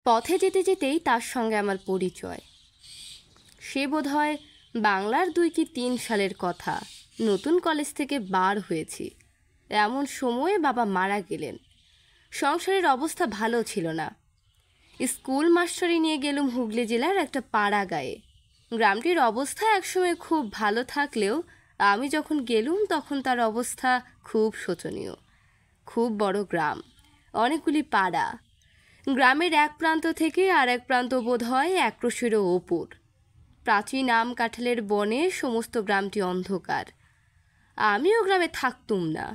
পথে যেতে যেতেই তার সঙ্গে আমার পরিচয়। সে বোধহয় বাংলার ২ কি ৩ সালের কথা। নতুন কলেজ থেকে বার হয়েছি, এমন সময়ে বাবা মারা গেলেন। সংসারের অবস্থা ভালো ছিল না। স্কুল মাস্টারি নিয়ে গেলুম হুগলি জেলার একটা পাড়া গায়ে। গ্রামটির অবস্থা একসময় খুব ভালো থাকলেও আমি যখন গেলুম তখন তার অবস্থা খুব শোচনীয়। খুব বড় গ্রাম, অনেকগুলি পাড়া। গ্রামের এক প্রান্ত থেকে আর এক প্রান্ত বোধ হয় ১ ক্রোশেরও ওপর। প্রাচীন আম কাঁঠালের বনে সমস্ত গ্রামটি অন্ধকার। আমিও গ্রামে থাকতুম না।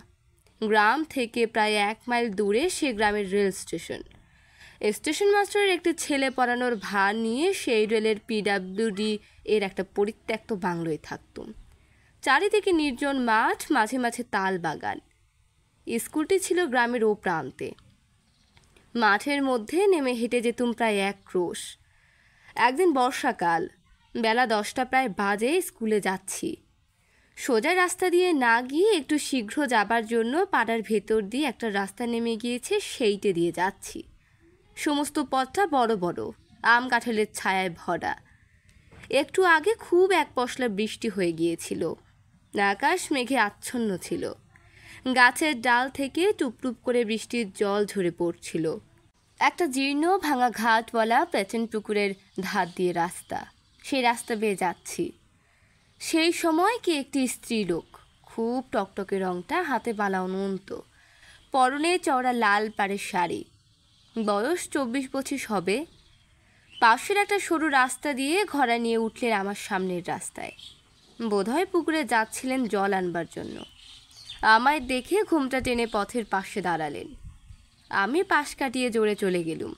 গ্রাম থেকে প্রায় ১ মাইল দূরে সে গ্রামের রেল স্টেশন। স্টেশন মাস্টারের একটি ছেলে পড়ানোর ভার নিয়ে সেই রেলের পিডাব্লিউডি এর একটা পরিত্যক্ত বাংলোয় থাকতুম। চারিদিকে নির্জন মাঠ, মাঝে মাঝে তাল বাগান। স্কুলটি ছিল গ্রামের ও প্রান্তে। মাঠের মধ্যে নেমে হেঁটে যেতুম প্রায় ১ ক্রোশ। একদিন বর্ষাকাল, বেলা ১০টা প্রায় বাজে, স্কুলে যাচ্ছি। সোজা রাস্তা দিয়ে না গিয়ে একটু শীঘ্র যাবার জন্য পাড়ার ভেতর দিয়ে একটা রাস্তা নেমে গিয়েছে, সেইটে দিয়ে যাচ্ছি। সমস্ত পথটা বড় বড় আম কাঁঠালের ছায়ায় ভরা। একটু আগে খুব এক পশলা বৃষ্টি হয়ে গিয়েছিল। আকাশ মেঘে আচ্ছন্ন ছিল। গাছের ডাল থেকে টুপটুপ করে বৃষ্টির জল ঝরে পড়ছিল। একটা জীর্ণ ভাঙা ঘাটওয়ালা প্রাচীন পুকুরের ধার দিয়ে রাস্তা, সেই রাস্তা বেয়ে যাচ্ছি। সেই সময় কি একটি স্ত্রীলোক, খুব টকটকে রংটা, হাতে বালা অনন্ত, পরনে চওড়া লাল পাড়ের শাড়ি, বয়স ২৪-২৫ হবে। পাশের একটা সরু রাস্তা দিয়ে ঘোড়া নিয়ে উঠলেন আমার সামনের রাস্তায়। বোধহয় পুকুরে যাচ্ছিলেন জল আনবার জন্য। আমায় দেখে ঘুমটা টেনে পথের পাশে দাঁড়ালেন। আমি পাশ কাটিয়ে জোরে চলে গেলুম।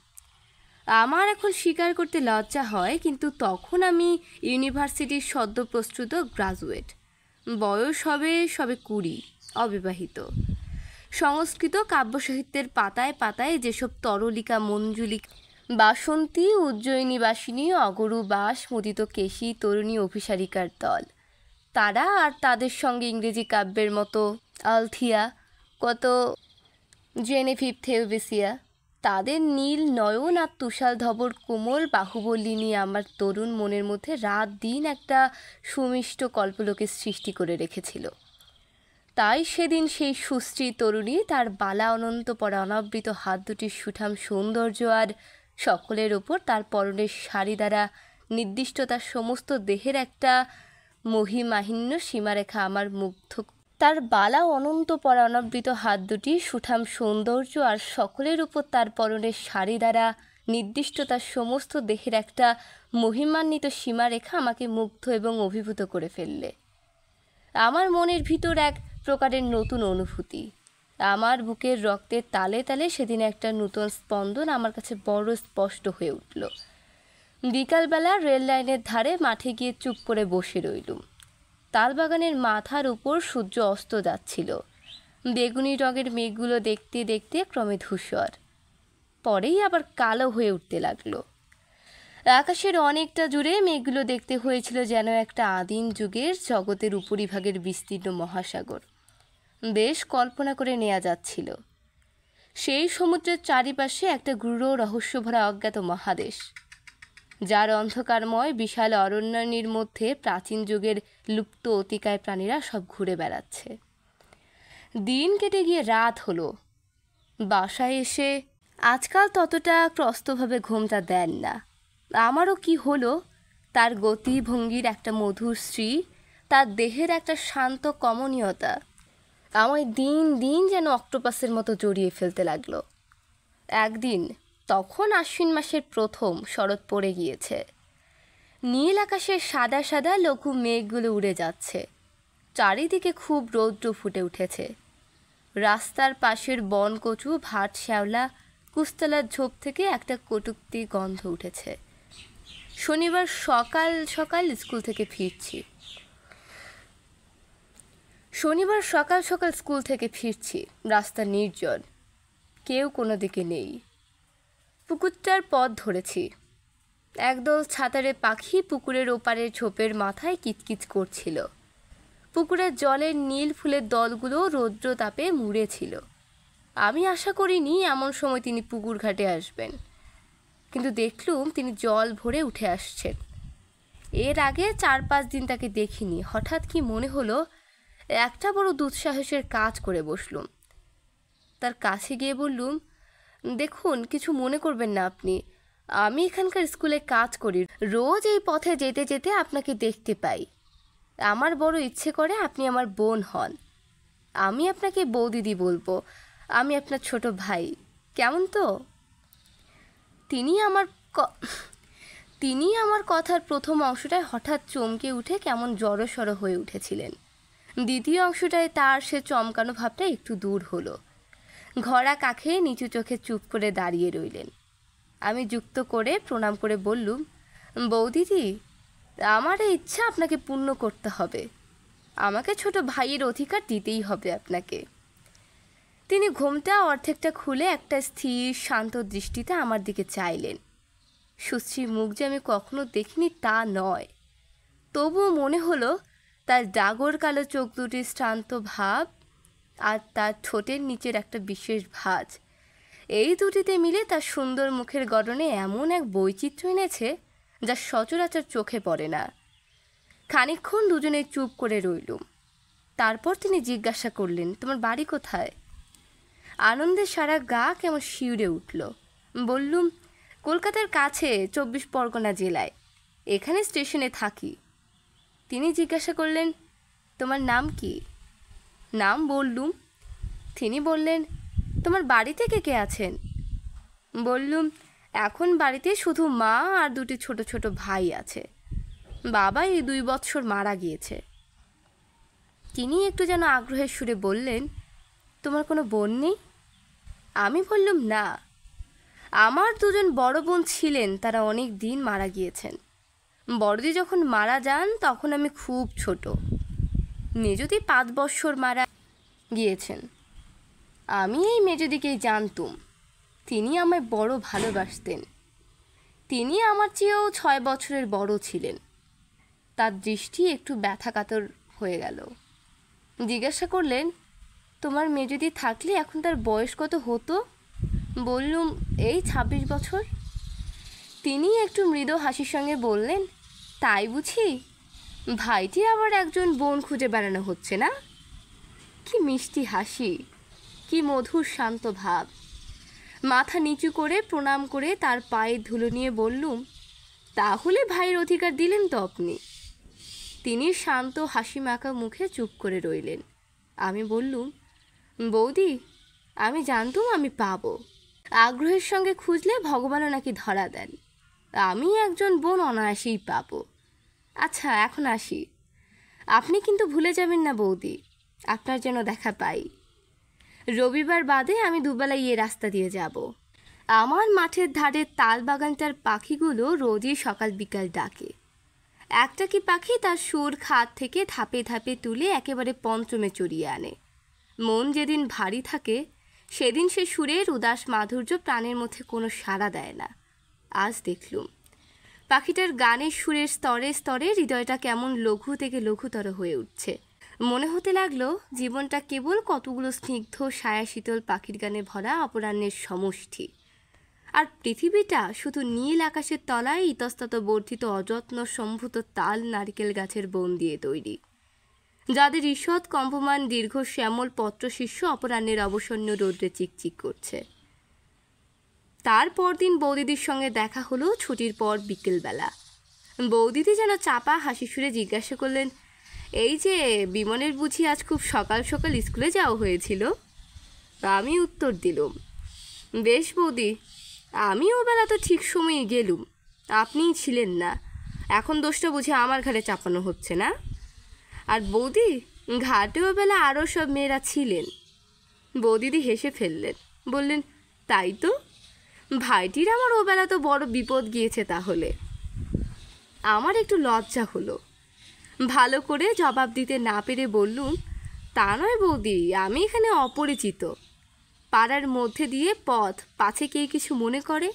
আমার এখন স্বীকার করতে লজ্জা হয়, কিন্তু তখন আমি ইউনিভার্সিটির সদ্য প্রস্তুত গ্রাজুয়েট। বয়স হবে সবে ২০, অবিবাহিত। সংস্কৃত কাব্যসাহিত্যের পাতায় পাতায় যেসব তরলিকা, মঞ্জুলিকা, বাসন্তী, উজ্জয়িনীবাসিনী, অগরু বাস, মুদিত কেশী তরুণী অভিসারিকার দল, তারা আর তাদের সঙ্গে ইংরেজি কাব্যের মতো আলথিয়া, কত জেনেভিভ থেওবেসিয়া, তাদের নীল নয়ন আর তুষার ধবল কোমল বাহুবল্লিনী আমার তরুণ মনের মধ্যে রাত দিন একটা সুমিষ্ট কল্পলোকের সৃষ্টি করে রেখেছিল। তাই সেদিন সেই সুশ্রী তরুণী তার বালা অনন্ত পরা অনাবৃত হাত দুটির সুঠাম সৌন্দর্য আর সকলের ওপর তার পরনের শাড়ি দ্বারা নির্দিষ্ট তার সমস্ত দেহের একটা মহিমাহিন্য সীমারেখা আমার মুগ্ধ। তার বালা অনন্ত পরা অনাবৃত হাত দুটি, সুঠাম সৌন্দর্য আর সকলের উপর তার পরনের শাড়ি দ্বারা নির্দিষ্ট তার সমস্ত দেহের একটা মহিমান্বিত সীমারেখা আমাকে মুগ্ধ এবং অভিভূত করে ফেললে। আমার মনের ভিতর এক প্রকারের নতুন অনুভূতি। আমার বুকের রক্তের তালে তালে সেদিন একটা নূতন স্পন্দন আমার কাছে বড় স্পষ্ট হয়ে উঠল। বিকালবেলা রেল লাইনের ধারে মাঠে গিয়ে চুপ করে বসে রইলুম। তালবাগানের মাথার উপর সূর্য অস্ত যাচ্ছিল। বেগুনি রঙের মেঘগুলো দেখতে দেখতে ক্রমে ধূসর, পরেই আবার কালো হয়ে উঠতে লাগলো। আকাশের অনেকটা জুড়ে মেঘগুলো দেখতে হয়েছিল যেন একটা আদিম যুগের জগতের উপরিভাগের বিস্তীর্ণ মহাসাগর। বেশ কল্পনা করে নেওয়া যাচ্ছিল সেই সমুদ্রের চারিপাশে একটা গূঢ় রহস্যভরা অজ্ঞাত মহাদেশ, যার অন্ধকারময় বিশাল অরণ্যের মধ্যে প্রাচীন যুগের লুপ্ত অতিকায় প্রাণীরা সব ঘুরে বেড়াচ্ছে। দিন কেটে গিয়ে রাত হলো। বাসায় এসে আজকাল ততটা ত্রস্তভাবে ঘুমটা দেন না। আমারও কি হলো, তার গতি ভঙ্গির একটা মধুর শ্রী, তার দেহের একটা শান্ত কমনীয়তা আমায় দিন দিন যেন অক্টোপাসের মতো জড়িয়ে ফেলতে লাগলো। একদিন, তখন আশ্বিন মাসের প্রথম শরৎ পড়ে গিয়েছে। নীল আকাশের সাদা সাদা লঘু মেঘগুলো উড়ে যাচ্ছে। চারিদিকে খুব রৌদ্র ফুটে উঠেছে। রাস্তার পাশের বনকচু, ভাট শ্যাওলা, কুস্তলার ঝোপ থেকে একটা কটূক্তি গন্ধ উঠেছে। শনিবার সকাল সকাল স্কুল থেকে ফিরছি। রাস্তা নির্জন, কেউ কোনো দিকে নেই। পুকুরটার পথ ধরেছি। একদল ছাতারে পাখি পুকুরের ওপারের ঝোপের মাথায় কিচকিচ করছিল। পুকুরের জলের নীল ফুলের দলগুলো রৌদ্র তাপে মুড়ে ছিল। আমি আশা করিনি এমন সময় তিনি পুকুর ঘাটে আসবেন। কিন্তু দেখলুম তিনি জল ভরে উঠে আসছেন। এর আগে 4-5 দিন তাকে দেখিনি। হঠাৎ কি মনে হলো একটা বড় দুঃসাহসের কাজ করে বসলুম। তার কাছে গিয়ে বললুম, দেখুন, কিছু মনে করবেন না আপনি, আমি এখানকার স্কুলে কাজ করি, রোজ এই পথে যেতে যেতে আপনাকে দেখতে পাই। আমার বড় ইচ্ছে করে আপনি আমার বোন হন। আমি আপনাকে বৌদিদি বলবো, আমি আপনার ছোট ভাই, কেমন তো? তিনি আমার কথার প্রথম অংশটায় হঠাৎ চমকে উঠে কেমন জড়সড় হয়ে উঠেছিলেন। দ্বিতীয় অংশটায় তার সে চমকানো ভাবটা একটু দূর হলো। ঘোড়া কাখে নিচু চোখে চুপ করে দাঁড়িয়ে রইলেন। আমি যুক্ত করে প্রণাম করে বললুম, বৌদিদি, আমার এই ইচ্ছা আপনাকে পূর্ণ করতে হবে। আমাকে ছোট ভাইয়ের অধিকার দিতেই হবে আপনাকে। তিনি ঘোমটা অর্ধেকটা খুলে একটা স্থির শান্ত দৃষ্টিতে আমার দিকে চাইলেন। সুশ্রী মুখ যে আমি কখনো দেখিনি তা নয়, তবুও মনে হলো তার ডাগর কালো চোখ দুটির শ্রান্ত ভাব আর তার ঠোঁটের নিচের একটা বিশেষ ভাঁজ, এই দুটিতে মিলে তার সুন্দর মুখের গঠনে এমন এক বৈচিত্র্য এনেছে যা সচরাচর চোখে পড়ে না। খানিকক্ষণ দুজনে চুপ করে রইলুম। তারপর তিনি জিজ্ঞাসা করলেন, তোমার বাড়ি কোথায়? আনন্দে সারা গা কেমন শিউরে উঠল। বললুম, কলকাতার কাছে 24 পরগনা জেলায়, এখানে স্টেশনে থাকি। তিনি জিজ্ঞাসা করলেন, তোমার নাম কি? নাম বললুম। তিনি বললেন, তোমার বাড়িতে কে কে আছেন? বললুম, এখন বাড়িতে শুধু মা আর দুটি ছোট ছোট ভাই আছে। বাবা এই 2 বৎসর মারা গিয়েছে। তিনি একটু যেন আগ্রহের সুরে বললেন, তোমার কোনো বোন নেই? আমি বললুম, না, আমার 2জন বড় বোন ছিলেন, তারা অনেক দিন মারা গিয়েছেন। বড়দি যখন মারা যান তখন আমি খুব ছোট। মেজদি 5 বৎসর মারা গিয়েছেন। আমি এই মেজদিকেই জানতুম। তিনি আমায় বড় ভালোবাসতেন। তিনি আমার চেয়েও 6 বছরের বড় ছিলেন। তার দৃষ্টি একটু ব্যথাকাতর হয়ে গেল। জিজ্ঞাসা করলেন, তোমার মেজদি থাকলে এখন তার বয়স কত হতো? বললুম, এই 26 বছর। তিনি একটু মৃদু হাসির সঙ্গে বললেন, তাই বুঝি? ভাইটির আবার একজন বোন খুঁজে বেড়ানো হচ্ছে না? কি মিষ্টি হাসি, কি মধুর শান্ত ভাব। মাথা নিচু করে প্রণাম করে তার পায়ে ধুলো নিয়ে বললুম, তাহলে ভাইয়ের অধিকার দিলেন তো আপনি? তিনি শান্ত হাসি মাখা মুখে চুপ করে রইলেন। আমি বললুম, বৌদি, আমি জানতুম আমি পাবো। আগ্রহের সঙ্গে খুঁজলে ভগবানও নাকি ধরা দেন। আমি একজন বোন অনায়াসেই পাবো। আচ্ছা, এখন আসি। আপনি কিন্তু ভুলে যাবেন না বৌদি, আপনার যেন দেখা পাই। রবিবার বাদে আমি দুবেলাই এ রাস্তা দিয়ে যাব। আমার মাঠের ধারে তাল বাগানটার পাখিগুলো রোজই সকাল বিকাল ডাকে। একটা কি পাখি তার সুর খাদ থেকে ধাপে ধাপে তুলে একেবারে পঞ্চমে চড়িয়ে আনে। মন যেদিন ভারী থাকে সেদিন সে সুরের উদাস মাধুর্য প্রাণের মধ্যে কোনো সাড়া দেয় না। আজ দেখলুম পাখিটার গানের সুরের স্তরে স্তরে হৃদয়টা কেমন লঘু থেকে লঘুতর হয়ে উঠছে। মনে হতে লাগলো জীবনটা কেবল কতগুলো স্নিগ্ধ ছায়া শীতল পাখির গানে ভরা অপরাহ্নের সমষ্টি, আর পৃথিবীটা শুধু নীল আকাশের তলায় ইতস্তত বর্ধিত অযত্ন সম্ভূত তাল নারিকেল গাছের বন দিয়ে তৈরি, যাদের ঈষৎ কম্পমান দীর্ঘ শ্যামল পত্রশীর্ষ অপরাহ্নের অবসন্ন রৌদ্রে চিকচিক করছে। তার পরদিন বৌদিদির সঙ্গে দেখা হলো ছুটির পর বিকেলবেলা। বৌদিদি যেন চাপা হাসি সুরে জিজ্ঞাসা করলেন, এই যে বিমনের বুঝি আজ খুব সকাল সকাল স্কুলে যাওয়া হয়েছিল? আমি উত্তর দিলুম, বেশ বৌদি, আমিও বেলা তো ঠিক সময়ে গেলুম, আপনিই ছিলেন না। এখন দোষটা বুঝি আমার ঘাড়ে চাপানো হচ্ছে না? আর বৌদি, ঘাটেও বেলা আরও সব মেয়েরা ছিলেন। বৌদিদি হেসে ফেললেন, বললেন, তাই তো, ভাইটির আমার ও বেলা তো বড় বিপদ গিয়েছে তাহলে। আমার একটু লজ্জা হলো। ভালো করে জবাব দিতে না পেরে বললুম, তা নয় বৌদি, আমি এখানে অপরিচিত, পাড়ার মধ্যে দিয়ে পথ, পাছে কে কিছু মনে করে।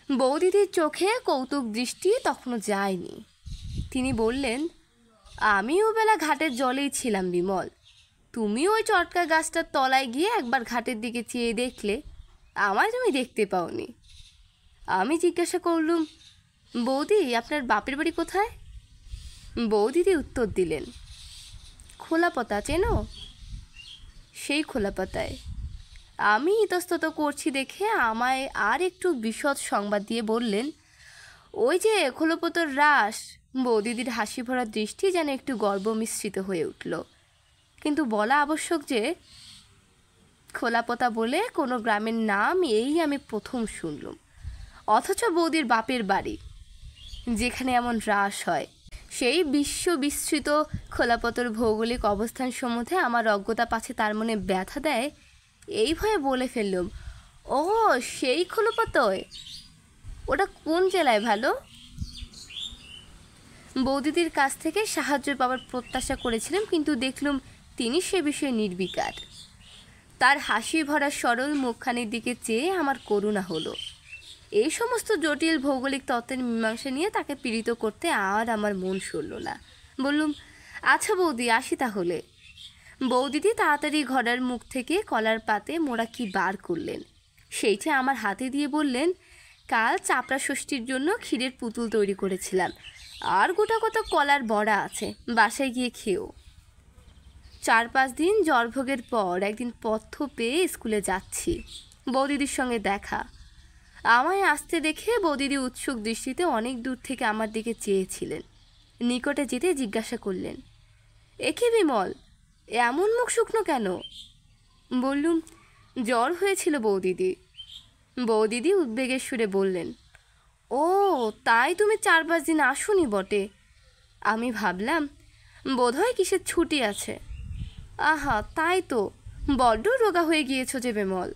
বৌদিদির চোখে কৌতুক দৃষ্টি তখনও যায়নি। তিনি বললেন, আমি ও বেলা ঘাটের জলেই ছিলাম বিমল। তুমি ওই চটকা গাছটার তলায় গিয়ে একবার ঘাটের দিকে চেয়ে দেখলে, আমায় তুমি দেখতে পাওনি। আমি জিজ্ঞাসা করলুম, বৌদি আপনার বাপের বাড়ি কোথায়? বৌদিদি উত্তর দিলেন, খোলাপতা চেনো? সেই খোলাপাতায়। আমি ইতস্তত করছি দেখে আমায় আর একটু বিশদ সংবাদ দিয়ে বললেন, ওই যে খোলাপতার রাস। বৌদিদির হাসি ভরা দৃষ্টি যেন একটু গর্ব মিশ্রিত হয়ে উঠল। কিন্তু বলা আবশ্যক যে খোলাপতা বলে কোনো গ্রামের নাম এই আমি প্রথম শুনলুম, অথচ বৌদির বাপের বাড়ি যেখানে এমন রাস হয়। সেই বিশ্ব বিস্তৃত খোলাপতর ভৌগোলিক অবস্থান সম্বন্ধে আমার অজ্ঞতা পাছে তার মনে ব্যথা দেয়, এই ভয়ে বলে ফেললুম, ও সেই খোলাপতয়? ওটা কোন জেলায় ভালো? বৌদিদির কাছ থেকে সাহায্য পাওয়ার প্রত্যাশা করেছিলাম, কিন্তু দেখলুম তিনি সে বিষয়ে নির্বিকার। তার হাসি ভরা সরল মুখখানির দিকে চেয়ে আমার করুণা হলো। এই সমস্ত জটিল ভৌগোলিক তত্ত্বের মীমাংসা নিয়ে তাকে পীড়িত করতে আর আমার মন সরল না। বললুম, আচ্ছা বৌদি, আসি তাহলে। বৌদিদি তাড়াতাড়ি ঘরের মুখ থেকে কলার পাতে মোড়া কি বার করলেন, সেইটা আমার হাতে দিয়ে বললেন, কাল চাপড়া ষষ্ঠীর জন্য ক্ষীরের পুতুল তৈরি করেছিলাম, আর গোটা কত কলার বড়া আছে, বাসায় গিয়ে খেও। 4-5 দিন জ্বরভোগের পর একদিন পথ্য পেয়ে স্কুলে যাচ্ছি, বৌদিদির সঙ্গে দেখা। আমায় আসতে দেখে বৌদিদি উৎসুক দৃষ্টিতে অনেক দূর থেকে আমার দিকে চেয়েছিলেন। নিকটে যেতে জিজ্ঞাসা করলেন, এ কি বিমল, এমন মুখ শুকনো কেন? বললুম, জ্বর হয়েছিল বৌদিদি। বৌদিদি উদ্বেগের সুরে বললেন, ও তাই তুমি 4-5 দিন আসোনি বটে। আমি ভাবলাম বোধহয় কিসের ছুটি আছে। আহা, তাই তো, বড্ড রোগা হয়ে গিয়েছ যে বেমল।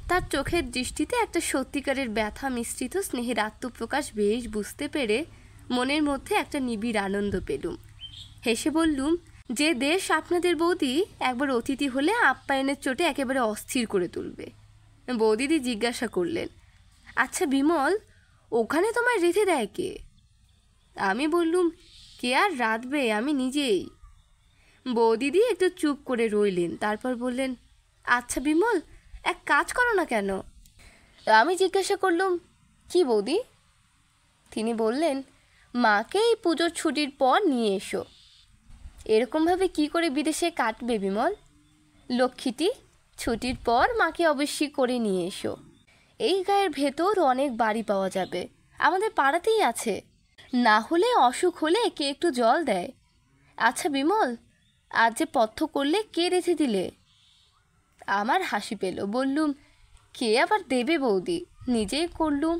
তার চোখের দৃষ্টিতে একটা সত্যিকারের ব্যথা মিশ্রিত স্নেহের আত্মপ্রকাশ বেশ বুঝতে পেরে মনের মধ্যে একটা নিবিড় আনন্দ পেলুম। হেসে বললুম, যে দেশ আপনাদের বৌদি একবার অতিথি হলে আপ্যায়নের চোটে একেবারে অস্থির করে তুলবে। বৌদিদি জিজ্ঞাসা করলেন, আচ্ছা বিমল, ওখানে তোমায় রেঁধে দেয় কে? আমি বললুম, কে আর রাঁধবে, আমি নিজেই। বৌদিদি একটু চুপ করে রইলেন, তারপর বললেন, আচ্ছা বিমল, এক কাজ করো না কেন? আমি জিজ্ঞাসা করলুম, কি বৌদি? তিনি বললেন, মাকে এই পুজোর ছুটির পর নিয়ে এসো। এরকমভাবে কি করে বিদেশে কাটবে বিমল? লক্ষ্মীটি, ছুটির পর মাকে অবশ্যই করে নিয়ে এসো। এই গায়ের ভেতর অনেক বাড়ি পাওয়া যাবে, আমাদের পাড়াতেই আছে। না হলে অসুখ হলে কে একটু জল দেয়। আচ্ছা বিমল, আজ যে পথ্য করলে কে রেঁধে দিলে? আমার হাসি পেল। বললুম, কে আবার দেবে বৌদি, নিজেই করলুম।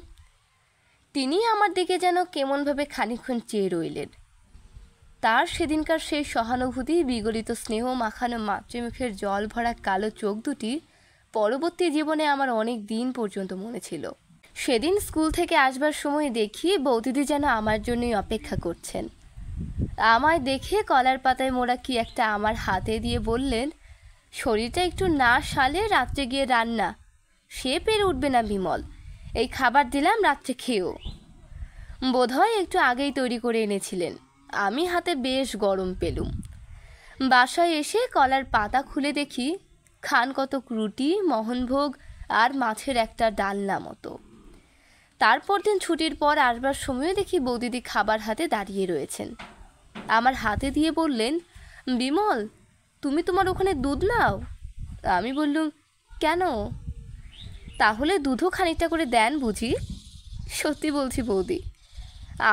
তিনি আমার দিকে যেন কেমনভাবে খানিকক্ষণ চেয়ে রইলেন। তার সেদিনকার সেই সহানুভূতি, বিগলিত স্নেহ মাখানো মাতৃমুখের জল ভরা কালো চোখ দুটি পরবর্তী জীবনে আমার অনেক দিন পর্যন্ত মনে ছিল। সেদিন স্কুল থেকে আসবার সময় দেখি বৌদিদি যেন আমার জন্যই অপেক্ষা করছেন। আমায় দেখে কলার পাতায় মোড়া কি একটা আমার হাতে দিয়ে বললেন, শরীরটা একটু না সালে রাত্রে গিয়ে রান্না, সে পেরে উঠবে না বিমল, এই খাবার দিলাম, রাত্রে খেয়েও। বোধহয় একটু আগেই তৈরি করে এনেছিলেন। আমি হাতে বেশ গরম পেলুম। বাসায় এসে কলার পাতা খুলে দেখি খান কতক রুটি, মোহনভোগ আর মাছের একটা ডালনা মতো। তারপর দিন ছুটির পর আসবার সময়ও দেখি বৌদিদি খাবার হাতে দাঁড়িয়ে রয়েছেন। আমার হাতে দিয়ে বললেন, বিমল, তুমি তোমার ওখানে দুধ নাও? আমি বললুম, কেন? তাহলে দুধও খানিকটা করে দেন বুঝি? সত্যি বলছি বৌদি,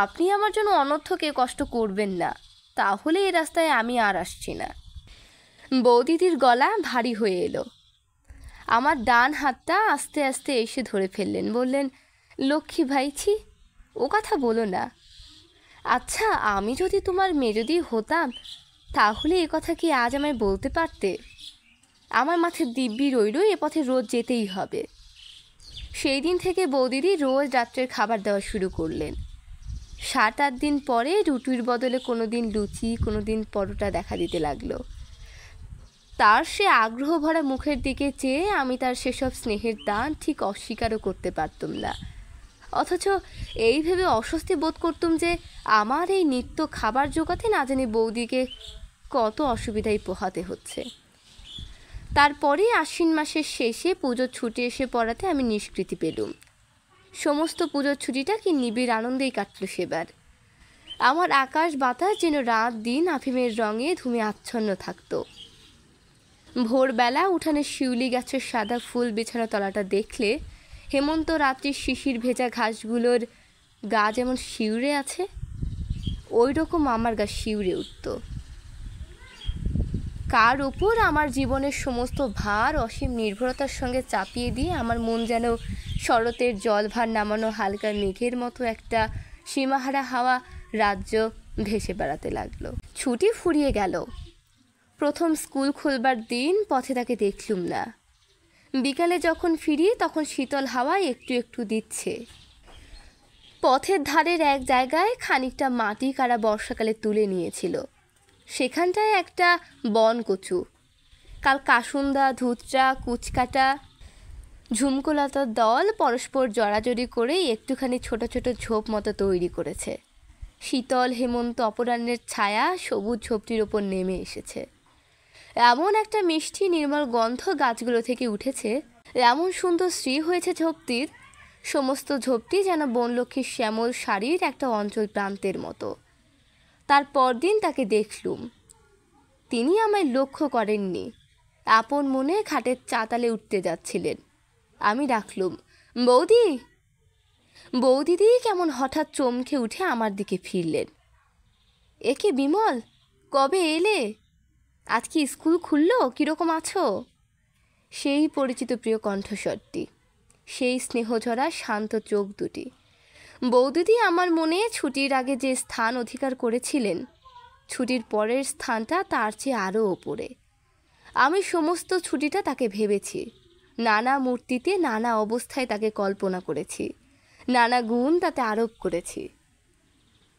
আপনি আমার জন্য অনর্থকে কষ্ট করবেন না, তাহলে এই রাস্তায় আমি আর আসছি না। বৌদিদির গলা ভারী হয়ে এলো। আমার ডান হাতটা আস্তে আস্তে এসে ধরে ফেললেন। বললেন, লক্ষ্মী ভাইছি, ও কথা বলো না। আচ্ছা, আমি যদি তোমার মেজদি হতাম তাহলে এ কথা কি আজ আমায় বলতে পারতে? আমার মাথায় দিব্যি রইল, এ পথে রোজ যেতেই হবে। সেই দিন থেকে বৌদিদি রোজ রাত্রের খাবার দেওয়া শুরু করলেন। 7-8 দিন পরে রুটির বদলে কোনো দিন লুচি, কোনো দিন পরোটা দেখা দিতে লাগলো। তার সে আগ্রহ ভরা মুখের দিকে চেয়ে আমি তার সেসব স্নেহের দান ঠিক অস্বীকারও করতে পারতুম না। অথচ এই ভেবে অস্বস্তি বোধ করতুম যে আমার এই নিত্য খাবার জোগাতে না জানি বৌদিকে কত অসুবিধায় পোহাতে হচ্ছে। তারপরে আশ্বিন মাসের শেষে পুজোর ছুটি এসে পড়াতে আমি নিষ্কৃতি পেলুম। সমস্ত পুজোর ছুটিটা কি নিবিড় আনন্দেই কাটল সেবার। আমার আকাশ বাতাস যেন রাত দিন আফিমের রঙে ধুমে আচ্ছন্ন থাকতো। ভোরবেলা উঠানে শিউলি গাছের সাদা ফুল বিছানো তলাটা দেখলে হেমন্ত রাত্রির শিশির ভেজা ঘাসগুলোর গা যেমন শিউরে আছে, ওই রকম আমার গা শিউরে উঠত। কার ওপর আমার জীবনের সমস্ত ভার অসীম নির্ভরতার সঙ্গে চাপিয়ে দিয়ে আমার মন যেন শরতের জলভার নামানো হালকা মেঘের মতো একটা সীমাহারা হাওয়া রাজ্য ভেসে বেড়াতে লাগলো। ছুটি ফুরিয়ে গেল। প্রথম স্কুল খুলবার দিন পথে তাকে দেখলুম না। বিকালে যখন ফিরি তখন শীতল হাওয়া একটু একটু দিচ্ছে। পথের ধারের এক জায়গায় খানিকটা মাটি কারা বর্ষাকালে তুলে নিয়েছিল। সেখানটায় একটা বন কচু, কাল কাসুন্দা, ধুতরা, কুচকাটা, ঝুমকোলতার দল পরস্পর জড়াজড়ি করে একটুখানি ছোট ছোট ঝোপ মতো তৈরি করেছে। শীতল হেমন্ত অপরাহ্নের ছায়া সবুজ ঝোপটির ওপর নেমে এসেছে। এমন একটা মিষ্টি নির্মল গন্ধ গাছগুলো থেকে উঠেছে, এমন সুন্দর শ্রী হয়েছে ঝোপটির। সমস্ত ঝোপটি যেন বনলক্ষ্মীর শ্যামল শাড়ির একটা অঞ্চল প্রান্তের মতো। তার পরদিন তাকে দেখলুম। তিনি আমায় লক্ষ্য করেননি, আপন মনে খাটের চাতালে উঠতে যাচ্ছিলেন। আমি ডাকলুম, বৌদি। বৌদিদি কেমন হঠাৎ চমকে উঠে আমার দিকে ফিরলেন। একে বিমল, কবে এলে? আজ কি স্কুল খুললো? কীরকম আছো? সেই পরিচিত প্রিয় কণ্ঠস্বরটি, সেই স্নেহঝরা শান্ত চোখ দুটি। বৌদিদি আমার মনে ছুটির আগে যে স্থান অধিকার করেছিলেন, ছুটির পরের স্থানটা তার চেয়ে আরও ওপরে। আমি সমস্ত ছুটিটা তাকে ভেবেছি, নানা মূর্তিতে নানা অবস্থায় তাকে কল্পনা করেছি, নানা গুণ তাতে আরোপ করেছি।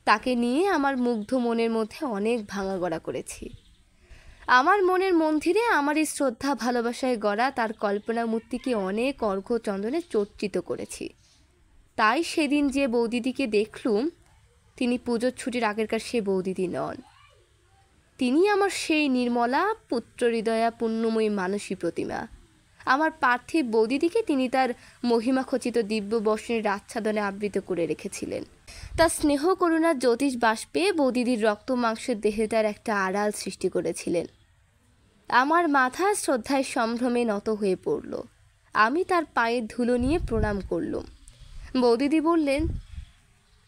তাকে নিয়ে আমার মুগ্ধ মনের মধ্যে অনেক ভাঙাগড়া করেছি। আমার মনের মন্দিরে আমার এই শ্রদ্ধা ভালোবাসায় গড়া তার কল্পনা মূর্তিকে অনেক অর্ঘ্য চন্দনে চর্চিত করেছি। তাই সেদিন যে বৌদিদিকে দেখলুম, তিনি পুজোর ছুটির আগেরকার সে বৌদিদি নন। তিনি আমার সেই নির্মলা পুত্র হৃদয়া পুণ্যময়ী মানসী প্রতিমা। আমার পার্থিব বৌদিদিকে তিনি তার মহিমাখচিত দিব্য বর্ষণের আচ্ছাদনে আবৃত করে রেখেছিলেন। তার স্নেহ করুণার জ্যোতিষ বাষ্পে বৌদিদির রক্ত মাংসের দেহেটার একটা আড়াল সৃষ্টি করেছিলেন। আমার মাথা শ্রদ্ধায় সম্ভ্রমে নত হয়ে পড়ল। আমি তার পায়ের ধুলো নিয়ে প্রণাম করলুম। বৌদিদি বললেন,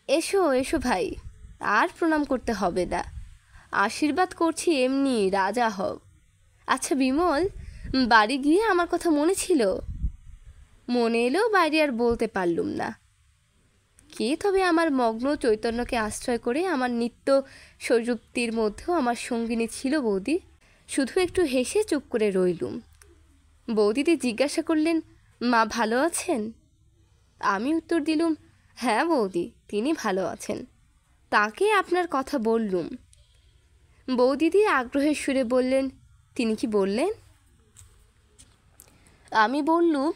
এসো এসো ভাই, আর প্রণাম করতে হবে না, আশীর্বাদ করছি এমনি, রাজা হও। আচ্ছা বিমল, বাড়ি গিয়ে আমার কথা মনে ছিল? মনে এলেও বাইরে আর বলতে পারলুম না। কে তবে আমার মগ্ন চৈতন্যকে আশ্রয় করে আমার নিত্য সযুক্তির মধ্যেও আমার সঙ্গিনী ছিল বৌদি। শুধু একটু হেসে চুপ করে রইলুম। বৌদিদি জিজ্ঞাসা করলেন, মা ভালো আছেন? আমি উত্তর দিলুম, হ্যাঁ বৌদি, তিনি ভালো আছেন। তাকে আপনার কথা বললুম। বৌদিদি আগ্রহের সুরে বললেন, তিনি কি বললেন? আমি বললুম।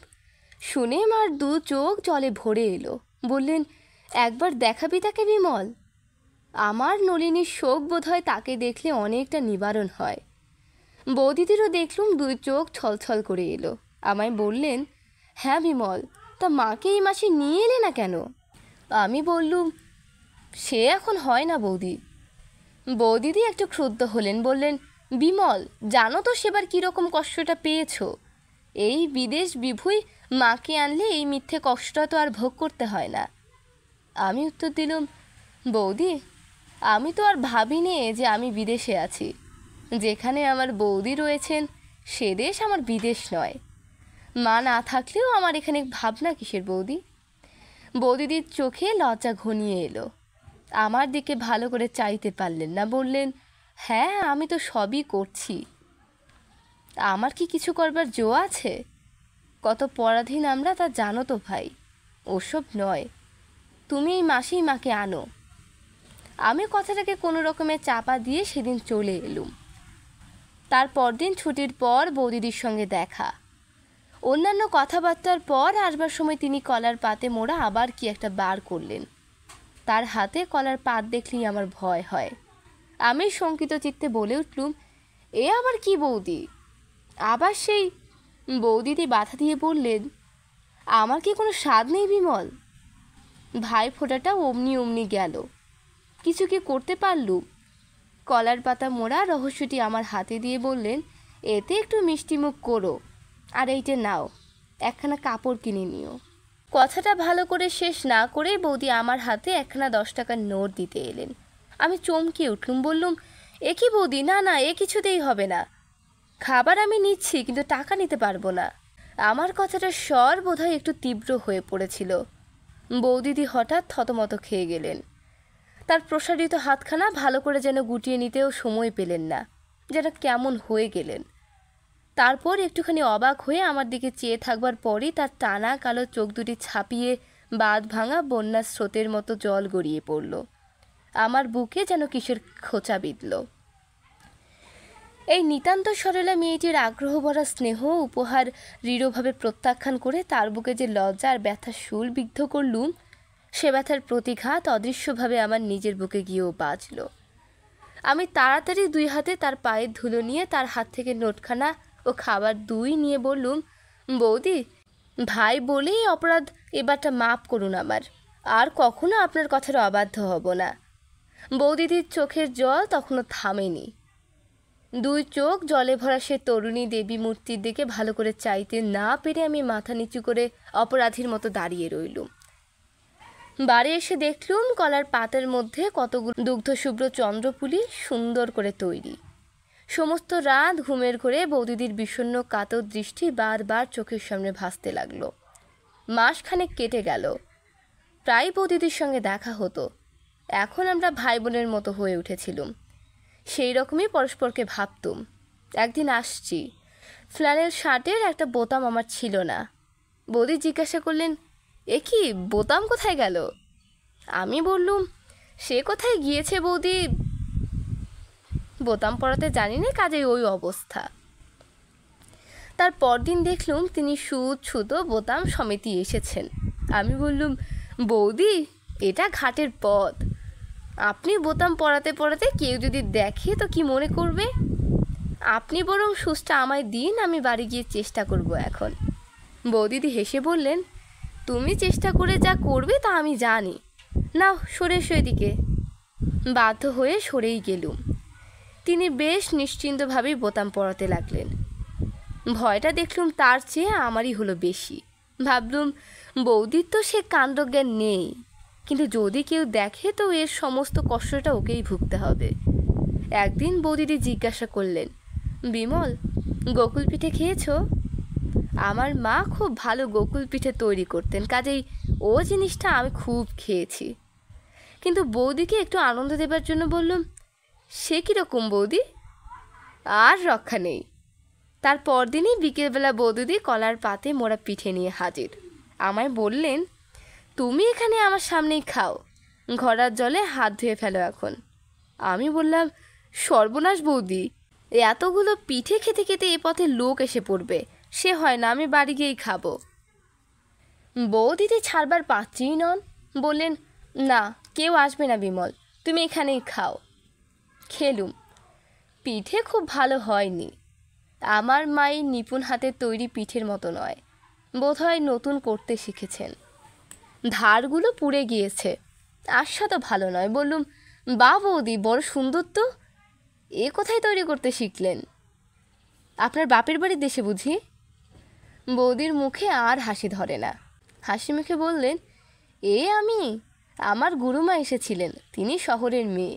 শুনে আমার দু চোখ জলে ভরে এলো। বললেন, একবার দেখাবি তাকে বিমল? আমার নলিনীর শোক বোধ হয় তাকে দেখলে অনেকটা নিবারণ হয়। বৌদিদিরও দেখলুম দুই চোখ ছলছল করে এলো। আমায় বললেন, হ্যাঁ বিমল, তা মাকে এই মাসে নিয়ে এলে না কেন? আমি বললুম, সে এখন হয় না বৌদি। বৌদিদি একটু ক্ষুব্ধ হলেন, বললেন, বিমল, জানো তো সেবার কীরকম কষ্টটা পেয়েছ। এই বিদেশ বিভুই মাকে আনলে এই মিথ্যে কষ্টটা তো আর ভোগ করতে হয় না। আমি উত্তর দিলুম, বৌদি, আমি তো আর ভাবিনি যে আমি বিদেশে আছি। যেখানে আমার বৌদি রয়েছেন সে দেশ আমার বিদেশ নয়। মা না থাকলেও আমার এখানে ভাবনা কিসের বৌদি? বৌদিদির চোখে লজ্জা ঘনিয়ে এলো। আমার দিকে ভালো করে চাইতে পারলেন না। বললেন, হ্যাঁ, আমি তো সবই করছি। আমার কি কিছু করবার জো আছে? কত পরাধীন আমরা তা জানো তো ভাই। ওসব নয়, তুমি এই মাসেই মাকে আনো। আমি কথাটাকে কোনো রকমে চাপা দিয়ে সেদিন চলে এলুম। তার পরদিন ছুটির পর বৌদিদির সঙ্গে দেখা। অন্যান্য কথাবার্তার পর আসবার সময় তিনি কলার পাতে মোড়া আবার কি একটা বার করলেন। তার হাতে কলার পাত দেখলেই আমার ভয় হয়। আমি শঙ্কিত চিত্তে বলে উঠলুম, এ আবার কি বৌদি? আবার সেই বৌদিদি বাধা দিয়ে বললেন, আমার কি কোনো স্বাদ নেই বিমল? ভাই ফোঁটাটা অমনি অমনি গেল। কিছু কি করতে পারলুম? কলার পাতা মোড়া রহস্যটি আমার হাতে দিয়ে বললেন, এতে একটু মিষ্টিমুখ করো, আর এইটা নাও, একখানা কাপড় কিনে নিও। কথাটা ভালো করে শেষ না করেই বৌদি আমার হাতে একখানা 10 টাকার নোট দিতে এলেন। আমি চমকে উঠলুম, বললুম, এ কি বৌদি, না না, এ কিছুতেই হবে না। খাবার আমি নিচ্ছি, কিন্তু টাকা নিতে পারবো না। আমার কথাটার স্বর বোধহয় একটু তীব্র হয়ে পড়েছিল। বৌদিদি হঠাৎ থতমত খেয়ে গেলেন। তার প্রসারিত হাতখানা ভালো করে যেন গুটিয়ে নিতেও সময় পেলেন না, যেন কেমন হয়ে গেলেন। তারপর একটুখানি অবাক হয়ে আমার দিকে চেয়ে থাকবার পরই তার টানা কালো চোখ দুটি ছাপিয়ে বাঁধ ভাঙা বন্যার স্রোতের মতো জল গড়িয়ে পড়ল। আমার বুকে যেন কিসের খোঁচা বিঁধল। এই নিতান্ত সরলা মেয়েটির আগ্রহ ভরা স্নেহ উপহার দৃঢ়ভাবে প্রত্যাখ্যান করে তার বুকে যে লজ্জা আর ব্যথা শুল বিদ্ধ করলুম, সে ব্যথার প্রতিঘাত অদৃশ্যভাবে আমার নিজের বুকে গিয়েও বাজল। আমি তাড়াতাড়ি 2 হাতে তার পায়ের ধুলো নিয়ে তার হাত থেকে নোটখানা ও খাবার 2 নিয়ে বললুম, বৌদি, ভাই বলেই অপরাধ, এবারটা মাপ করুন আমার, আর কখনো আপনার কথার অবাধ্য হব না। বৌদিদির চোখের জল তখনও থামেনি। 2 চোখ জলে ভরা সে তরুণী দেবী মূর্তির দিকে ভালো করে চাইতে না পেরে আমি মাথা নিচু করে অপরাধীর মতো দাঁড়িয়ে রইলুম। বাড়ি এসে দেখলুম কলার পাতের মধ্যে কতগুলো দুগ্ধশুভ্র চন্দ্রপুলি সুন্দর করে তৈরি। সমস্ত রাত ঘুমের ঘোরে বৌদিদির বিষণ্ণ কাতর দৃষ্টি বারবার চোখের সামনে ভাসতে লাগলো। মাসখানেক কেটে গেল, প্রায় বৌদিদির সঙ্গে দেখা হতো। এখন আমরা ভাই বোনের মতো হয়ে উঠেছিলুম, সেই রকমই পরস্পরকে ভাবতুম। একদিন আসছি, ফ্ল্যানেল শার্টের একটা বোতাম আমার ছিল না। বৌদি জিজ্ঞাসা করলেন, এ কি, বোতাম কোথায় গেল? আমি বললুম, সে কোথায় গিয়েছে বৌদি, বোতাম পরাতে জানি না, কাজেই ওই অবস্থা। তার পরদিন দেখলুম তিনি সুতো বোতাম সমেতি এসেছেন। আমি বললুম, বৌদি, এটা ঘাটের পথ, আপনি বোতাম পরাতে পরাতে কেউ যদি দেখে তো কি মনে করবে? আপনি বরং সুচটা আমায় দিন, আমি বাড়ি গিয়ে চেষ্টা করব এখন। বৌদিদি হেসে বললেন, তুমি চেষ্টা করে যা করবে তা আমি জানি, নাও সরে এসো এদিকে। বাধ্য হয়ে সরেই গেলুম। তিনি বেশ নিশ্চিন্তভাবেই বোতাম পরাতে লাগলেন। ভয়টা দেখলুম তার চেয়ে আমারই হলো বেশি। ভাবলুম, বৌদির তো সে কাণ্ডজ্ঞান নেই, কিন্তু যদি কেউ দেখে তো এর সমস্ত কষ্টটা ওকেই ভুগতে হবে। একদিন বৌদিদি জিজ্ঞাসা করলেন, বিমল, গোকুল পিঠে খেয়েছো? আমার মা খুব ভালো গোকুল পিঠে তৈরি করতেন, কাজেই ও জিনিসটা আমি খুব খেয়েছি। কিন্তু বৌদিকে একটু আনন্দ দেবার জন্য বললুম, সে কীরকম বৌদি? আর রক্ষা নেই। তার পরদিনই বিকেলবেলা বৌদিদি কলার পাতে মোড়া পিঠে নিয়ে হাজির। আমায় বললেন, তুমি এখানে আমার সামনেই খাও, ঘরার জলে হাত ধুয়ে ফেলো এখন। আমি বললাম, সর্বনাশ বৌদি, এতগুলো পিঠে খেতে খেতে এ পথে লোক এসে পড়বে, সে হয় না, আমি বাড়ি গিয়েই খাবো। বৌদিদি ছাড়বার পাত্রই নন, বললেন, না, কেউ আসবে না বিমল, তুমি এখানেই খাও। খেলুম। পিঠে খুব ভালো হয়নি, আমার মায়ের নিপুণ হাতের তৈরি পিঠের মতো নয়, বোধহয় নতুন করতে শিখেছেন। ধারগুলো পুড়ে গিয়েছে, আস্বাদও ভালো নয়। বললুম, বা বৌদি, বড় সুন্দর তো, এ কোথায় তৈরি করতে শিখলেন? আপনার বাপের বাড়ির দেশে বুঝি? বৌদির মুখে আর হাসি ধরে না, হাসি মুখে বললেন, আমার গুরুমা এসেছিলেন, তিনি শহরের মেয়ে,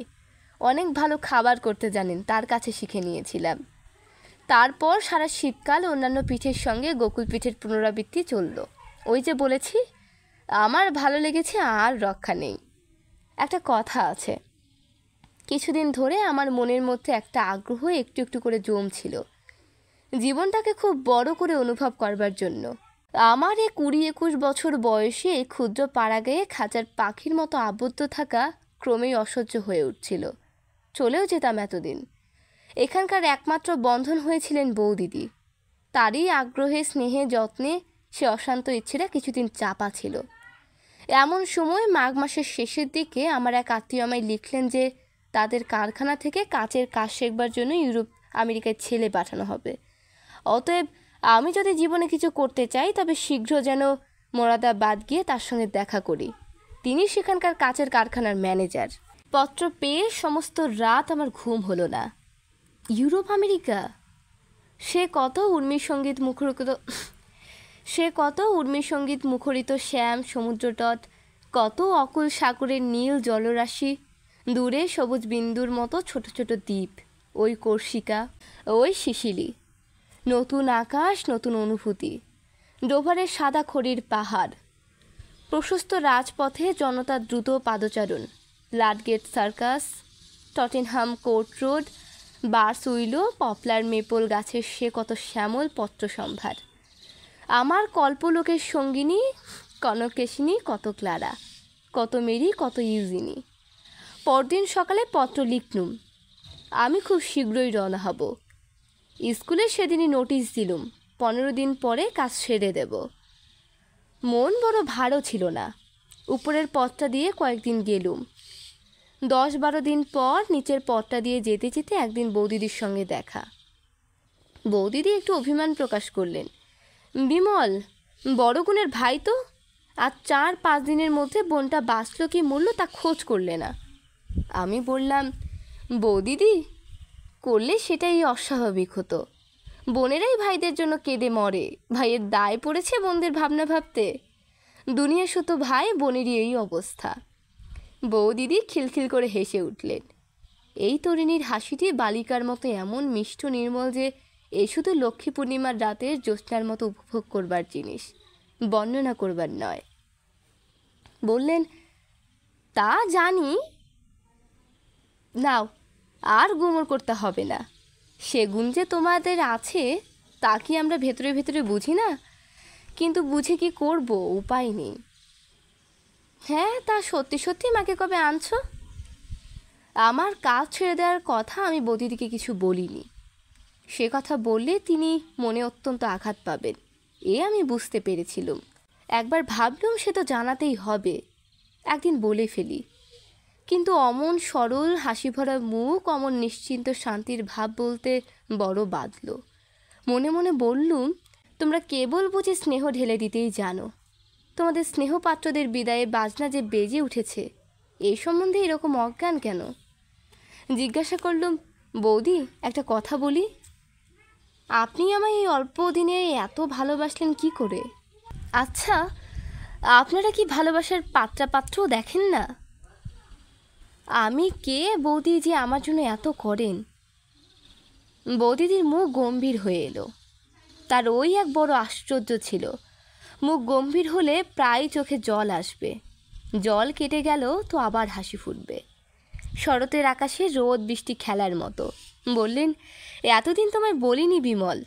অনেক ভালো খাবার করতে জানেন, তার কাছে শিখে নিয়েছিলাম। তারপর সারা শীতকাল অন্যান্য পিঠের সঙ্গে গোকুল পিঠের পুনরাবৃত্তি চলল। ওই যে বলেছি, আমার ভালো লেগেছে, আর রক্ষা নেই। একটা কথা আছে, কিছুদিন ধরে আমার মনের মধ্যে একটা আগ্রহ একটু একটু করে জমছিল, জীবনটাকে খুব বড় করে অনুভব করবার জন্য। আমার এই 20-21 বছর বয়সে এই ক্ষুদ্র পাড়াগাঁয়ে খাঁচার পাখির মতো আবদ্ধ থাকা ক্রমেই অসহ্য হয়ে উঠছিল। চলেও যেতাম এতদিন। এখানকার একমাত্র বন্ধন হয়েছিলেন বৌদিদি। তারই আগ্রহে, স্নেহে, যত্নে সে অশান্ত ইচ্ছেটা কিছুদিন চাপা ছিল। এমন সময় মাঘ মাসের শেষের দিকে আমার এক আত্মীয় আমায় লিখলেন যে তাদের কারখানা থেকে কাচের কাজ শেখবার জন্য ইউরোপ আমেরিকায় ছেলে পাঠানো হবে। অতএব আমি যদি জীবনে কিছু করতে চাই, তবে শীঘ্র যেন মোরাদাবাদ গিয়ে তার সঙ্গে দেখা করি। তিনি সেখানকার কাচের কারখানার ম্যানেজার। পত্র পেয়ে সমস্ত রাত আমার ঘুম হলো না। ইউরোপ আমেরিকা, সে কত উর্মি সঙ্গীত মুখরিত শ্যাম সমুদ্রতট, কত অকুল সাগরের নীল জলরাশি, দূরে সবুজ বিন্দুর মতো ছোট ছোট দ্বীপ, ওই কর্সিকা, ওই সিসিলি। নতুন আকাশ, নতুন অনুভূতি। ডোভারের সাদা খড়ির পাহাড়, প্রশস্ত রাজপথে জনতার দ্রুত পাদচারণ, Ludgate Circus, Tottenham Court Road, বার্সউইলো, পপলার মেপল গাছের সে কত শ্যামল পত্র সম্ভার। আমার কল্পলোকের সঙ্গিনী কনকেশিনী, কত ক্লারা, কত মেরি, কত ইউজিনি। পরদিন সকালে পত্র লিখলুম, আমি খুব শীঘ্রই রওনা হব। স্কুলে সেদিনই নোটিশ দিলুম 15 দিন পরে কাজ সেরে দেব। মন বড় ভারও ছিল না। উপরের পথটা দিয়ে কয়েকদিন গেলুম। 10-12 দিন পর নিচের পথটা দিয়ে যেতে যেতে একদিন বৌদিদির সঙ্গে দেখা। বৌদিদি একটু অভিমান প্রকাশ করলেন, বিমল বড় গুণের ভাই তো, আর 4-5 দিনের মধ্যে বোনটা বাঁচল কি মরল তা খোঁজ করলে না। আমি বললাম, বৌদিদি করলে সেটাই অস্বাভাবিক হতো। বোনেরাই ভাইদের জন্য কেঁদে মরে, ভাইয়ের দায় পড়েছে বোনদের ভাবনা ভাবতে। দুনিয়া শুধু ভাই বোনেরই এই অবস্থা। বৌদিদি খিলখিল করে হেসে উঠলেন। এই তরুণীর হাসিটি বালিকার মতো এমন মিষ্ট নির্মল যে এ শুধু লক্ষ্মী পূর্ণিমার রাতের জ্যোৎস্নার মতো উপভোগ করবার জিনিস, বর্ণনা করবার নয়। বললেন, তা জানি, নাও আর গুমর করতে হবে না। সে গুণ যে তোমাদের আছে তা কি আমরা ভেতরে ভেতরে বুঝি না? কিন্তু বুঝে কি করব, উপায় নেই। হ্যাঁ, তা সত্যি সত্যি মাকে কবে আনছো? আমার কাজ ছেড়ে দেওয়ার কথা আমি বৌদিদিকে কিছু বলিনি। সে কথা বললে তিনি মনে অত্যন্ত আঘাত পাবেন, এ আমি বুঝতে পেরেছিলুম। একবার ভাবলুম সে তো জানাতেই হবে, একদিন বলে ফেলি। কিন্তু অমন সরল হাসি ভরা মুখ, অমন নিশ্চিন্ত শান্তির ভাব বলতে বড় বাধল। মনে মনে বললুম, তোমরা কেবল বুঝি স্নেহ ঢেলে দিতেই জানো। তোমাদের স্নেহপাত্রদের বিদায়ে বাজনা যে বেজে উঠেছে, এই সম্বন্ধে এরকম অজ্ঞান কেন? জিজ্ঞাসা করলুম, বৌদি একটা কথা বলি, আপনি আমায় এই অল্প দিনে এত ভালোবাসলেন কি করে? আচ্ছা, আপনারা কি ভালোবাসার পাত্রাপাত্রও দেখেন না? আমি কে বৌদি যে আমার জন্য এত করেন? বৌদিদির মুখ গম্ভীর হয়ে এলো। তার ওই এক বড় আশ্চর্য ছিল, মুখ গম্ভীর হলে প্রায় চোখে জল আসবে, জল কেটে গেল তো আবার হাসি ফুটবে। শরতের আকাশে রোদ বৃষ্টি খেলার মতো। বললেন, এতদিন তোমায় বলিনি বিমল,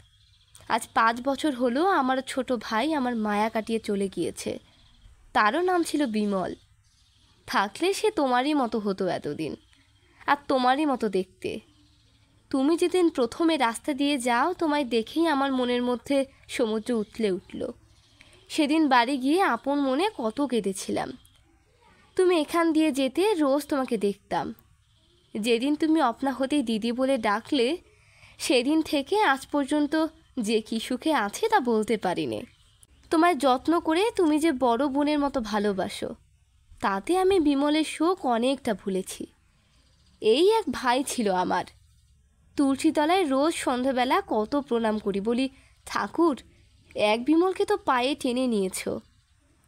আজ 5 বছর হলো আমার ছোট ভাই আমার মায়া কাটিয়ে চলে গিয়েছে। তারও নাম ছিল বিমল। থাকলে সে তোমারই মতো হতো এতদিন, আর তোমারই মতো দেখতে। তুমি যেদিন প্রথমে রাস্তা দিয়ে যাও, তোমায় দেখেই আমার মনের মধ্যে সমুদ্র উথলে উঠল। সেদিন বাড়ি গিয়ে আপন মনে কত কেঁদেছিলাম। তুমি এখান দিয়ে যেতে, রোজ তোমাকে দেখতাম। যেদিন তুমি আপনা হতেই দিদি বলে ডাকলে, সেদিন থেকে আজ পর্যন্ত যে কী সুখে আছে তা বলতে পারিনি। তোমায় যত্ন করে তুমি যে বড় বোনের মতো ভালোবাসো, তাতে আমি বিমলের শোক অনেকটা ভুলেছি। এই এক ভাই ছিল আমার। তুলসীতলায় রোজ সন্ধ্যাবেলা কত প্রণাম করি, বলি, ঠাকুর এক বিমলকে তো পায়ে টেনে নিয়েছ,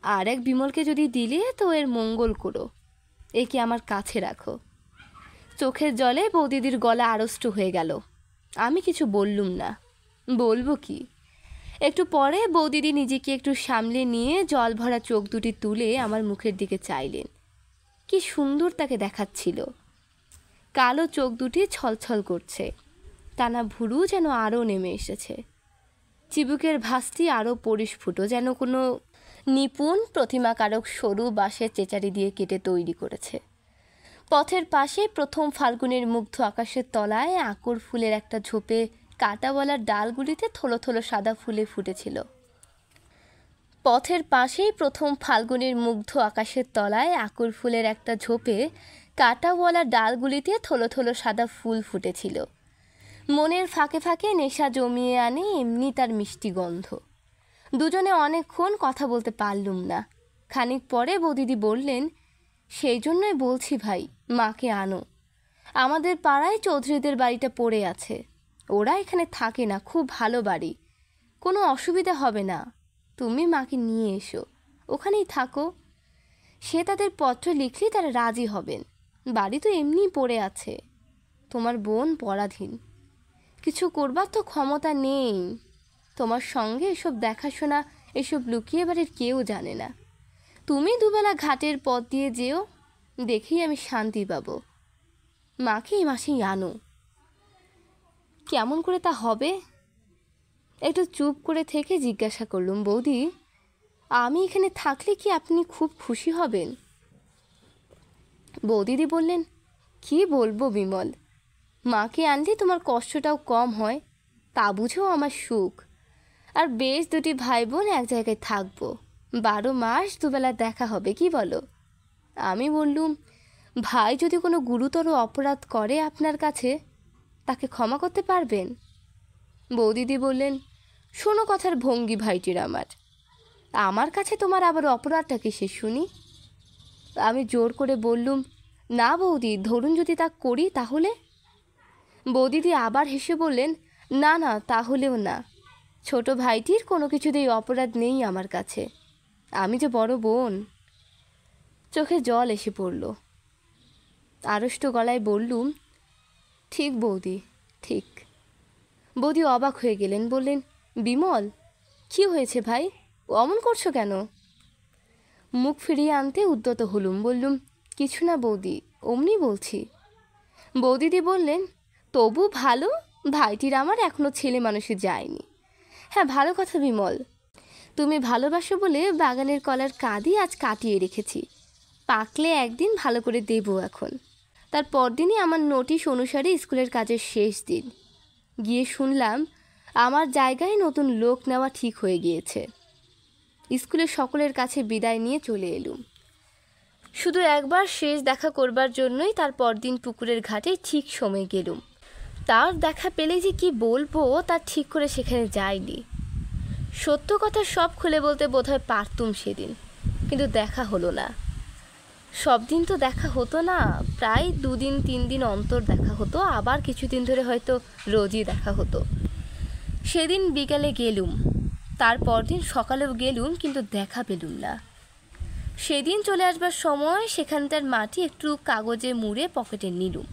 আর এক বিমলকে যদি দিলে তো এর মঙ্গল করো, একে আমার কাছে রাখো। চোখের জলে বৌদিদির গলা আড়ষ্ট হয়ে গেল। আমি কিছু বললুম না, বলবো কি? একটু পরে বৌদিদি নিজেকে একটু সামলে নিয়ে জল ভরা চোখ দুটি তুলে আমার মুখের দিকে চাইলেন। কি সুন্দর তাকে দেখাচ্ছিল। কালো চোখ দুটি ছলছল করছে, টানা ভুরু যেন আরও নেমে এসেছে, চিবুকের ভাঁজটি আরও পরিস্ফুট, যেন কোনো নিপুণ প্রতিমাকারক সরু বাঁশের চেচারি দিয়ে কেটে তৈরি করেছে। পথের পাশে প্রথম ফাল্গুনের মুগ্ধ আকাশের তলায় আঁকুর ফুলের একটা ঝোপে কাঁটাওয়ালার ডালগুলিতে থলো থলো সাদা ফুলে ফুটেছিল। পথের পাশেই প্রথম ফাল্গুনের মুগ্ধ আকাশের তলায় আঁকুর ফুলের একটা ঝোপে কাঁটাওয়ালার ডালগুলিতে থলো থলো সাদা ফুল ফুটেছিল। মনের ফাঁকে ফাঁকে নেশা জমিয়ে আনে এমনি তার মিষ্টি গন্ধ। দুজনে অনেকক্ষণ কথা বলতে পারলুম না। খানিক পরে বৌদিদি বললেন, সেই জন্যই বলছি ভাই, মাকে আনো। আমাদের পাড়ায় চৌধুরীদের বাড়িটা পড়ে আছে, ওরা এখানে থাকে না, খুব ভালো বাড়ি, কোনো অসুবিধা হবে না। তুমি মাকে নিয়ে এসো, ওখানেই থাকো। সে তাদের পত্র লিখলে তারা রাজি হবেন। বাড়ি তো এমনিই পড়ে আছে, তোমার বোন পরাধীন, কিছু করবার তো ক্ষমতা নেই। তোমার সঙ্গে এসব দেখাশোনা, এসব লুকিয়ে বাড়ির কেউ জানে না। তুমি দুবেলা ঘাটের পথ দিয়ে যেও, দেখেই আমি শান্তি পাবো। মাকে এই মাসেই আনো। কেমন করে তা হবে? একটু চুপ করে থেকে জিজ্ঞাসা করলুম, বৌদি, আমি এখানে থাকলে কি আপনি খুব খুশি হবেন? বৌদিদি বললেন, কি বলবো বিমল, মাকে আনলে তোমার কষ্টটাও কম হয়, তা বুঝেও আমার সুখ। আর বেশ দুটি ভাই বোন এক জায়গায় থাকবো, 12 মাস দুবেলা দেখা হবে, কি বলো? আমি বললুম, ভাই যদি কোনো গুরুতর অপরাধ করে আপনার কাছে, তাকে ক্ষমা করতে পারবেন? বৌদিদি বললেন, শোনো কথার ভঙ্গি ভাইটির আমার কাছে তোমার আবার অপরাধটা কিসে শুনি? আমি জোর করে বললুম, না বৌদি, ধরুন যদি তা করি তাহলে? বৌদিদি আবার হেসে বললেন, না না, তাহলেও না। ছোট ভাইটির কোনো কিছুতেই অপরাধ নেই আমার কাছে, আমি যে বড় বোন। চোখে জল এসে পড়ল। আড়ষ্ট গলায় বললুম, ঠিক বৌদি, ঠিক। বৌদি অবাক হয়ে গেলেন, বললেন, বিমল, কি হয়েছে ভাই, অমন করছো কেন? মুখ ফিরিয়ে আনতে উদ্যত হলুম, বললুম, কিছু না বৌদি, অমনি বলছি। বৌদিদি বললেন, তবু ভালো, ভাইটির আমার এখনও ছেলে মানুষে যায়নি। হ্যাঁ, ভালো কথা বিমল, তুমি ভালোবাসো বলে বাগানের কলার কাঁদি আজ কাটিয়ে রেখেছি, পাকলে একদিন ভালো করে দেবো এখন। তার পরদিনই আমার নোটিশ অনুসারে স্কুলের কাজের শেষ দিন। গিয়ে শুনলাম আমার জায়গায় নতুন লোক নেওয়া ঠিক হয়ে গিয়েছে। স্কুলের সকলের কাছে বিদায় নিয়ে চলে এলুম। শুধু একবার শেষ দেখা করবার জন্যই তার পরদিন পুকুরের ঘাটে ঠিক সময় গেলুম। তার দেখা পেলে যে কি বলবো তা ঠিক করে সেখানে যাইনি। সত্য কথা সব খুলে বলতে বোধহয় পারতুম সেদিন, কিন্তু দেখা হলো না। সব দিন তো দেখা হতো না, প্রায় 2 দিন 3 দিন অন্তর দেখা হতো, আবার কিছুদিন ধরে হয়তো রোজই দেখা হতো। সেদিন বিকালে গেলুম, তারপর দিন সকালেও গেলুম, কিন্তু দেখা পেলুম না। সেদিন চলে আসবার সময় সেখানটার মাটি একটু কাগজে মুড়ে পকেটে নিলুম।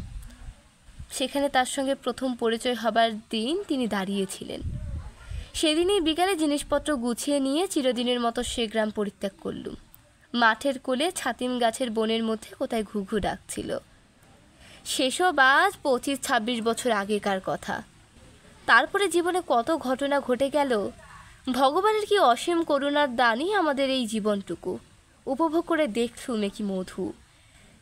সেখানে তার সঙ্গে প্রথম পরিচয় হবার দিন তিনি দাঁড়িয়েছিলেন। সেদিনই বিকালে জিনিসপত্র গুছিয়ে নিয়ে চিরদিনের মতো সে গ্রাম পরিত্যাগ করলুম। মাঠের কোলে ছাতিম গাছের বনের মধ্যে কোথায় ঘুঘু ডাকছিল। সেসব আজ 25-26 বছর আগেকার কথা। তারপরে জীবনে কত ঘটনা ঘটে গেল। ভগবানের কি অসীম করুণার দানই আমাদের এই জীবনটুকু। উপভোগ করে দেখলুম কি মধু।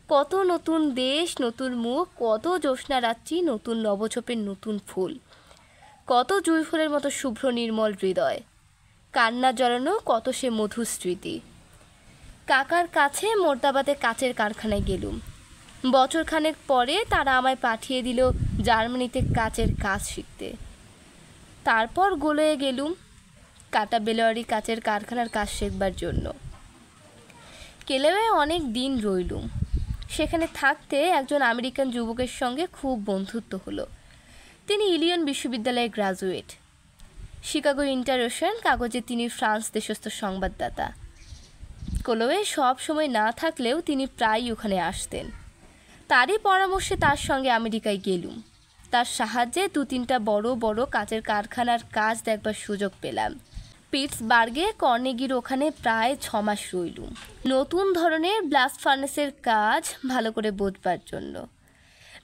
কত নতুন দেশ, নতুন মুখ, কত জ্যোৎস্না রাত্রি, নতুন নবছোপের নতুন ফুল, কত জুঁই ফুলের মতো শুভ্র নির্মল হৃদয়, কান্না জড়ানো কত সে মধুর স্মৃতি। কাকার কাছে মোর্দাবাদে কাচের কারখানায় গেলুম। বছরখানেক পরে তারা আমায় পাঠিয়ে দিল জার্মানিতে কাচের কাজ শিখতে। তারপর গোলয়ে গেলুম কাটা বেলোয়ারি কাচের কারখানার কাজ শেখবার জন্য। কেলেওয়ে অনেক দিন রইলুম। সেখানে থাকতে একজন আমেরিকান যুবকের সঙ্গে খুব বন্ধুত্ব হলো। তিনি ইলিয়ন বিশ্ববিদ্যালয়ের গ্রাজুয়েট। শিকাগো ইন্টারন্যাশনাল কাগজে তিনি ফ্রান্স দেশস্থ সংবাদদাতা। কলোয়ে সব সময় না থাকলেও তিনি প্রায়ই ওখানে আসতেন। তারই পরামর্শে তার সঙ্গে আমেরিকায় গেলুম। তার সাহায্যে 2-3টা বড় বড় কাচের কারখানার কাজ দেখবার সুযোগ পেলাম। পিটসবার্গে কর্নেগির ওখানে প্রায় 6 মাস রইলুম, নতুন ধরনের ব্লাস্ট ফার্নেসের কাজ ভালো করে বোঝবার জন্য।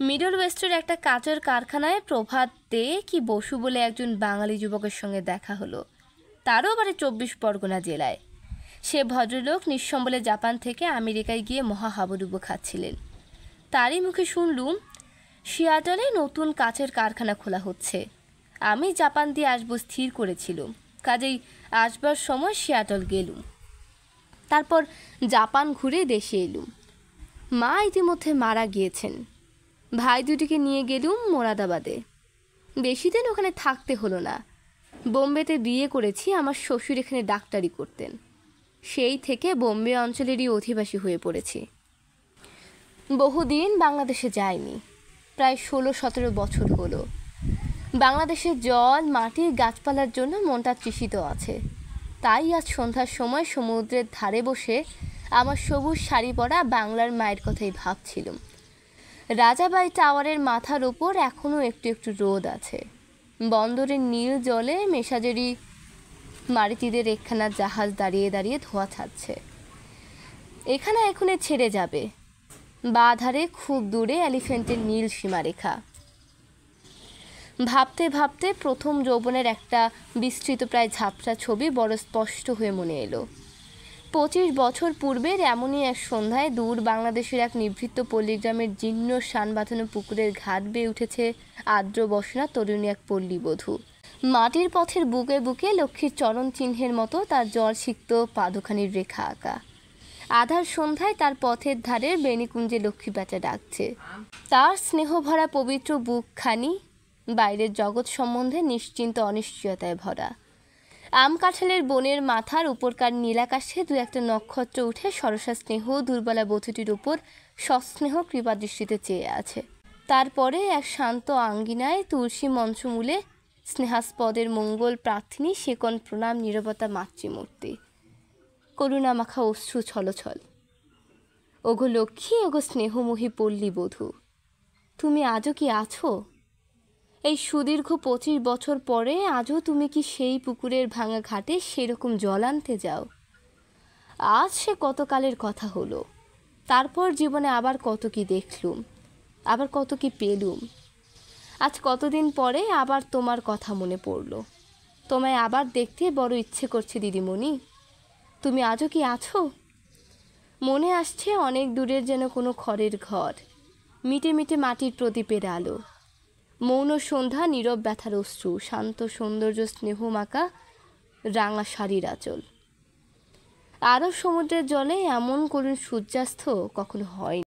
মিডল ওয়েস্টের একটা কাচের কারখানায় প্রভাতে কি বসু বলে একজন বাঙালি যুবকের সঙ্গে দেখা হলো। তারও বাড়ি 24 পরগনা জেলায়। সে ভদ্রলোক নিঃসম্বলে জাপান থেকে আমেরিকায় গিয়ে মহা হাবুডুবু খাচ্ছিলেন। তারই মুখে শুনলুম সিয়াটলে নতুন কাচের কারখানা খোলা হচ্ছে। আমি জাপান দিয়ে আসবো স্থির করেছিলুম, কাজেই আসবার সময় সিয়াটল গেলুম। তারপর জাপান ঘুরে দেশে এলুম। মা ইতিমধ্যে মারা গিয়েছেন। ভাই দুটিকে নিয়ে গেলুম মোরাদাবাদে। বেশি দিন ওখানে থাকতে হলো না। বোম্বেতে বিয়ে করেছি, আমার শ্বশুর এখানে ডাক্তারি করতেন। সেই থেকে বোম্বে অঞ্চলেরই অধিবাসী হয়ে পড়েছি। বহুদিন বাংলাদেশে যাইনি, প্রায় 16-17 বছর হলো। বাংলাদেশের জল, মাটি, গাছপালার জন্য মনটা তৃষিত আছে। তাই আজ সন্ধ্যার সময় সমুদ্রের ধারে বসে আমার সবুজ শাড়ি পরা বাংলার মায়ের কথাই ভাবছিলাম। রাজাবাই টাওয়ারের মাথার ওপর এখনও একটু একটু রোদ আছে। বন্দরের নীল জলে মেসাজেরি মারুতিদের একখানা জাহাজ দাঁড়িয়ে দাঁড়িয়ে ধোঁয়া ছাড়ছে। এখানে এখনে ছেড়ে যাবে। বাঁ ধারে খুব দূরে এলিফ্যান্টের নীল সীমারেখা। ভাবতে ভাবতে প্রথম যৌবনের একটা বিস্তৃত প্রায় ঝাপসা ছবি বড় স্পষ্ট হয়ে মনে এলো। 25 বছর পূর্বের এমনই এক সন্ধ্যায় দূর বাংলাদেশের এক নিভৃত পল্লীগ্রামের জীর্ণ শান বাঁধানো পুকুরের ঘাট বেয়ে উঠেছে আর্দ্র বসনা তরুণী এক পল্লীবধূ। মাটির পথের বুকে বুকে লক্ষ্মীর চরণ চিহ্নের মতো তার জল সিক্ত পাদখানির রেখা আঁকা। আধার সন্ধ্যায় তার পথের ধারে বেণীকুঞ্জে লক্ষ্মী বেচা ডাকছে। তার স্নেহভরা পবিত্র বুকখানি বাইরের জগৎ সম্বন্ধে নিশ্চিন্ত অনিশ্চয়তায় ভরা। আম কাঁঠালের বনের মাথার উপরকার নীলাকাশে দু একটা নক্ষত্র উঠে সরসা স্নেহ দুর্বলা বধূটির উপর সস্নেহ কৃপাদৃষ্টিতে চেয়ে আছে। তারপরে এক শান্ত আঙ্গিনায় তুলসী মঞ্চমূলে স্নেহাস্পদের মঙ্গল প্রার্থিনী সেকন প্রণাম নীরবতা মাতৃমূর্তি, করুণামাখা অশ্রু ছলছল। ওগো লক্ষ্মী, ওগো স্নেহমোহী পল্লী বধূ, তুমি আজও কি আছো? এই সুদীর্ঘ 25 বছর পরে আজও তুমি কি সেই পুকুরের ভাঙা ঘাটে সেরকম জল আনতে যাও? আজ সে কতকালের কথা হলো। তারপর জীবনে আবার কত কি দেখলুম, আবার কত কি পেলুম। আজ কতদিন পরে আবার তোমার কথা মনে পড়ল। তোমায় আবার দেখতে বড় ইচ্ছে করছে দিদিমণি। তুমি আজও কি আছো? মনে আসছে অনেক দূরের যেন কোনো খড়ের ঘর, মিটে মিটে মাটির প্রদীপের আলো, মৌন সন্ধ্যা, নীরব ব্যথার অশ্রু, শান্ত সৌন্দর্য, স্নেহ মাকা রাঙা শাড়ির আঁচল। আরব সমুদ্রের জলে এমন করুণ সূর্যাস্ত কখনো হয়।